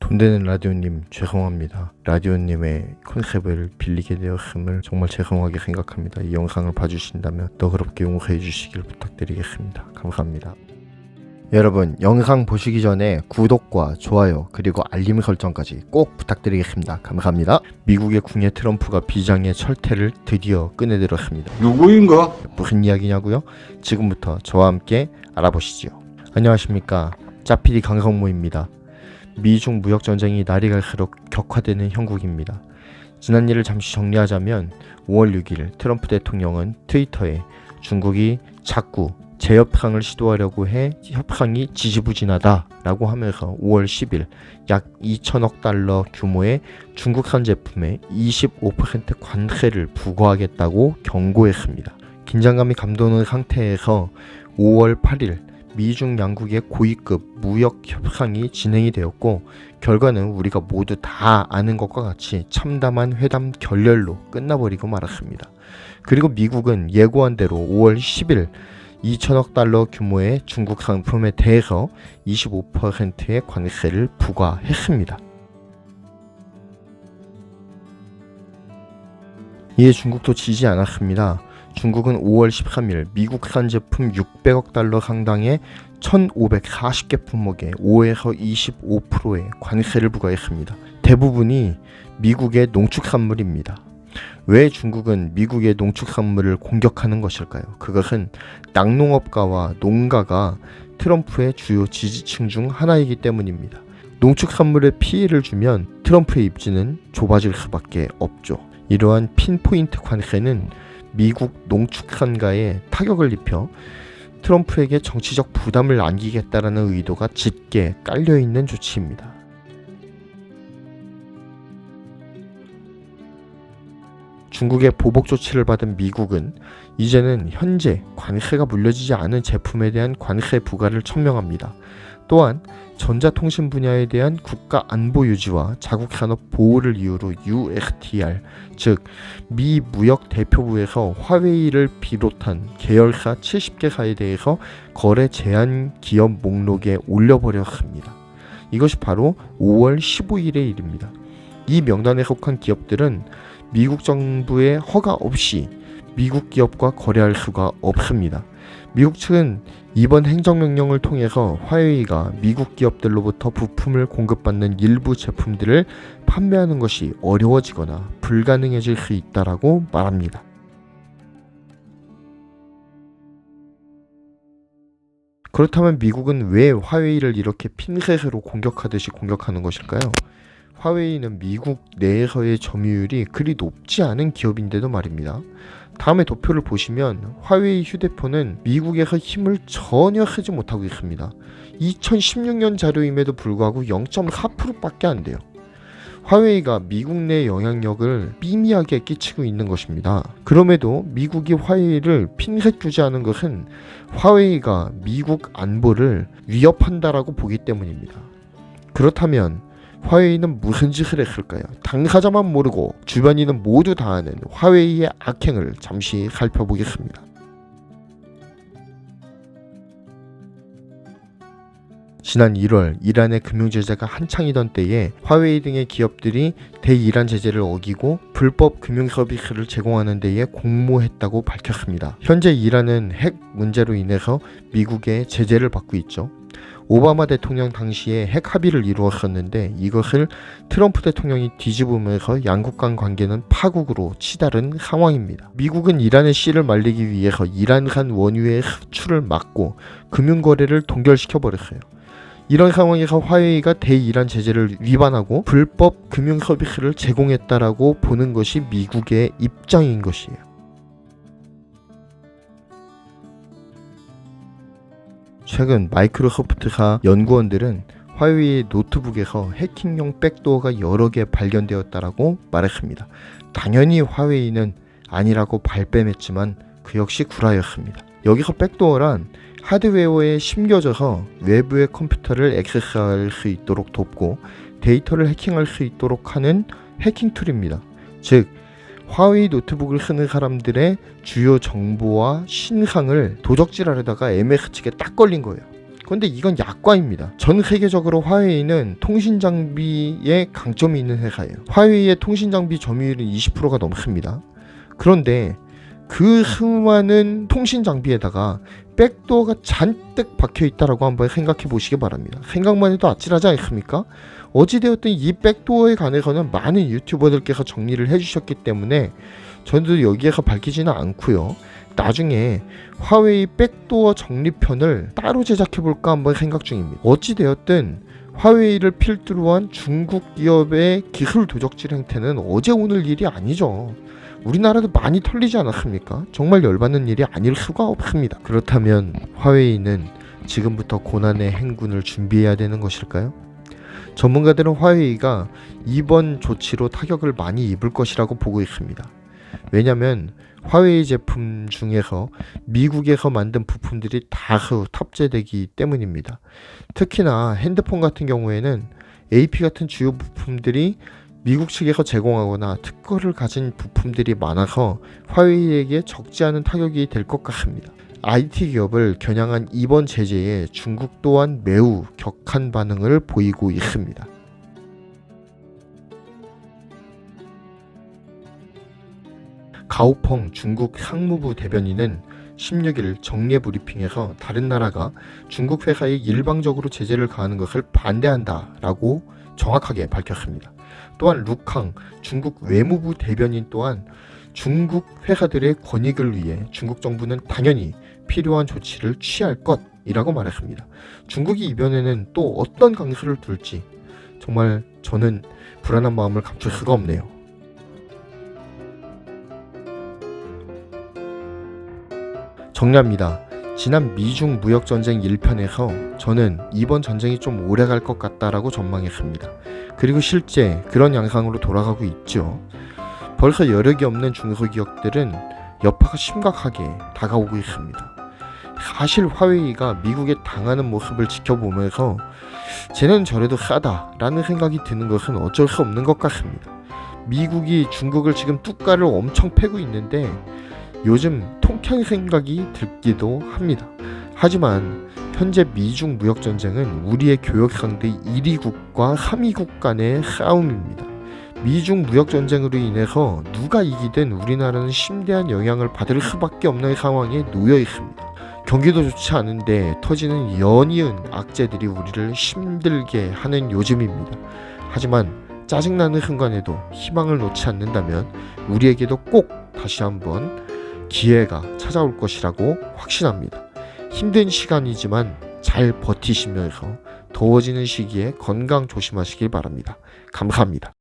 존대는 라디오님 죄송합니다. 라디오님의 컨셉을 빌리게 되었음을 정말 죄송하게 생각합니다. 이 영상을 봐주신다면 너그럽게 용서해 주시길 부탁드리겠습니다. 감사합니다. 여러분, 영상 보시기 전에 구독과 좋아요 그리고 알림 설정까지 꼭 부탁드리겠습니다. 감사합니다. 미국의 궁예 트럼프가 비장의 철퇴를 드디어 꺼내들었습니다. 누구인가? 무슨 이야기냐고요? 지금부터 저와 함께 알아보시죠. 안녕하십니까, 짜피디 강성모입니다. 미중 무역전쟁이 날이 갈수록 격화되는 형국입니다. 지난 일을 잠시 정리하자면 5월 6일 트럼프 대통령은 트위터에 중국이 자꾸 재협상을 시도하려고 해 협상이 지지부진하다 라고 하면서 5월 10일 약 2천억 달러 규모의 중국산 제품에 25% 관세를 부과하겠다고 경고했습니다. 긴장감이 감도는 상태에서 5월 8일 미중 양국의 고위급 무역 협상이 진행이 되었고, 결과는 우리가 모두 다 아는 것과 같이 참담한 회담 결렬로 끝나버리고 말았습니다. 그리고 미국은 예고한 대로 5월 10일 2천억 달러 규모의 중국 상품에 대해서 25%의 관세를 부과했습니다. 이에 중국도 지지 않았습니다. 중국은 5월 13일 미국산 제품 600억 달러 상당의 1,540개 품목에 5에서 25%의 관세를 부과했습니다. 대부분이 미국의 농축산물입니다. 왜 중국은 미국의 농축산물을 공격하는 것일까요? 그것은 낙농업가와 농가가 트럼프의 주요 지지층 중 하나이기 때문입니다. 농축산물에 피해를 주면 트럼프의 입지는 좁아질 수밖에 없죠. 이러한 핀포인트 관세는 미국 농축산가에 타격을 입혀 트럼프에게 정치적 부담을 안기겠다라는 의도가 짙게 깔려있는 조치입니다. 중국의 보복 조치를 받은 미국은 이제는 현재 관세가 물려지지 않은 제품에 대한 관세 부과를 천명합니다. 또한 전자통신 분야에 대한 국가 안보 유지와 자국산업 보호를 이유로 USTR, 즉 미 무역 대표부에서 화웨이를 비롯한 계열사 70개사에 대해서 거래 제한 기업 목록에 올려버렸습니다. 이것이 바로 5월 15일의 일입니다. 이 명단에 속한 기업들은 미국 정부의 허가 없이 미국 기업과 거래할 수가 없습니다. 미국 측은 이번 행정명령을 통해서 화웨이가 미국 기업들로부터 부품을 공급받는 일부 제품들을 판매하는 것이 어려워지거나 불가능해질 수 있다라고 말합니다. 그렇다면 미국은 왜 화웨이를 이렇게 핀셋으로 공격하듯이 공격하는 것일까요? 화웨이는 미국 내에서의 점유율이 그리 높지 않은 기업인데도 말입니다. 다음에 도표를 보시면 화웨이 휴대폰은 미국에서 힘을 전혀 쓰지 못하고 있습니다. 2016년 자료임에도 불구하고 0.4%밖에 안 돼요. 화웨이가 미국 내 영향력을 미미하게 끼치고 있는 것입니다. 그럼에도 미국이 화웨이를 핀셋 규제하는 것은 화웨이가 미국 안보를 위협한다라고 보기 때문입니다. 그렇다면 화웨이는 무슨 짓을 했을까요? 당사자만 모르고 주변인은 모두 다 아는 화웨이의 악행을 잠시 살펴보겠습니다. 지난 1월 이란의 금융제재가 한창이던 때에 화웨이 등의 기업들이 대이란 제재를 어기고 불법 금융 서비스를 제공하는 데에 공모했다고 밝혔습니다. 현재 이란은 핵 문제로 인해서 미국의 제재를 받고 있죠. 오바마 대통령 당시에 핵 합의를 이루었었는데 이것을 트럼프 대통령이 뒤집으면서 양국 간 관계는 파국으로 치달은 상황입니다. 미국은 이란의 씨를 말리기 위해서 이란산 원유의 수출을 막고 금융거래를 동결시켜버렸어요. 이런 상황에서 화웨이가 대이란 제재를 위반하고 불법 금융 서비스를 제공했다라고 보는 것이 미국의 입장인 것이에요. 최근 마이크로소프트사 연구원들은 화웨이의 노트북에서 해킹용 백도어가 여러 개 발견되었다라고 말했습니다. 당연히 화웨이는 아니라고 발뺌했지만 그 역시 구라였습니다. 여기서 백도어란 하드웨어에 심겨져서 외부의 컴퓨터를 액세스할 수 있도록 돕고 데이터를 해킹할 수 있도록 하는 해킹 툴입니다. 즉 화웨이 노트북을 쓰는 사람들의 주요 정보와 신상을 도적질하려다가 MS 측에 딱 걸린 거예요. 그런데 이건 약과입니다. 전 세계적으로 화웨이는 통신 장비에 강점이 있는 회사예요. 화웨이의 통신 장비 점유율은 20%가 넘습니다. 그런데 그 수많은 통신 장비에다가 백도어가 잔뜩 박혀 있다라고 한번 생각해 보시기 바랍니다. 생각만 해도 아찔하지 않습니까? 어찌되었든 이 백도어에 관해서는 많은 유튜버들께서 정리를 해주셨기 때문에 저도 여기에서 밝히지는 않고요. 나중에 화웨이 백도어 정리편을 따로 제작해볼까 한번 생각 중입니다. 어찌되었든 화웨이를 필두로 한 중국 기업의 기술 도적질 행태는 어제 오늘 일이 아니죠. 우리나라도 많이 털리지 않았습니까? 정말 열받는 일이 아닐 수가 없습니다. 그렇다면 화웨이는 지금부터 고난의 행군을 준비해야 되는 것일까요? 전문가들은 화웨이가 이번 조치로 타격을 많이 입을 것이라고 보고 있습니다. 왜냐하면 화웨이 제품 중에서 미국에서 만든 부품들이 다수 탑재되기 때문입니다. 특히나 핸드폰 같은 경우에는 AP 같은 주요 부품들이 미국 측에서 제공하거나 특허를 가진 부품들이 많아서 화웨이에게 적지 않은 타격이 될 것 같습니다. IT 기업을 겨냥한 이번 제재에 중국 또한 매우 격한 반응을 보이고 있습니다. 가오펑 중국 상무부 대변인은 16일 정례 브리핑에서 다른 나라가 중국 회사에 일방적으로 제재를 가하는 것을 반대한다라고 정확하게 밝혔습니다. 또한 루캉 중국 외무부 대변인 또한 중국 회사들의 권익을 위해 중국 정부는 당연히 필요한 조치를 취할 것이라고 말했습니다. 중국이 이번에는 또 어떤 강수를 둘지 정말 저는 불안한 마음을 감출 수가 없네요. 정리합니다. 지난 미중 무역전쟁 1편에서 저는 이번 전쟁이 좀 오래 갈 것 같다라고 전망했습니다. 그리고 실제 그런 양상으로 돌아가고 있죠. 벌써 여력이 없는 중소기업들은 여파가 심각하게 다가오고 있습니다. 사실 화웨이가 미국에 당하는 모습을 지켜보면서 쟤는 저래도 싸다라는 생각이 드는 것은 어쩔 수 없는 것 같습니다. 미국이 중국을 지금 뚜까를 엄청 패고 있는데 요즘 통쾌한 생각이 들기도 합니다. 하지만 현재 미중 무역전쟁은 우리의 교역 상대 1위국과 3위국 간의 싸움입니다. 미중 무역전쟁으로 인해서 누가 이기든 우리나라는 심대한 영향을 받을 수밖에 없는 상황에 놓여 있습니다. 경기도 좋지 않은데 터지는 연이은 악재들이 우리를 힘들게 하는 요즘입니다. 하지만 짜증나는 순간에도 희망을 놓지 않는다면 우리에게도 꼭 다시 한번 기회가 찾아올 것이라고 확신합니다. 힘든 시간이지만 잘 버티시면서 더워지는 시기에 건강 조심하시길 바랍니다. 감사합니다.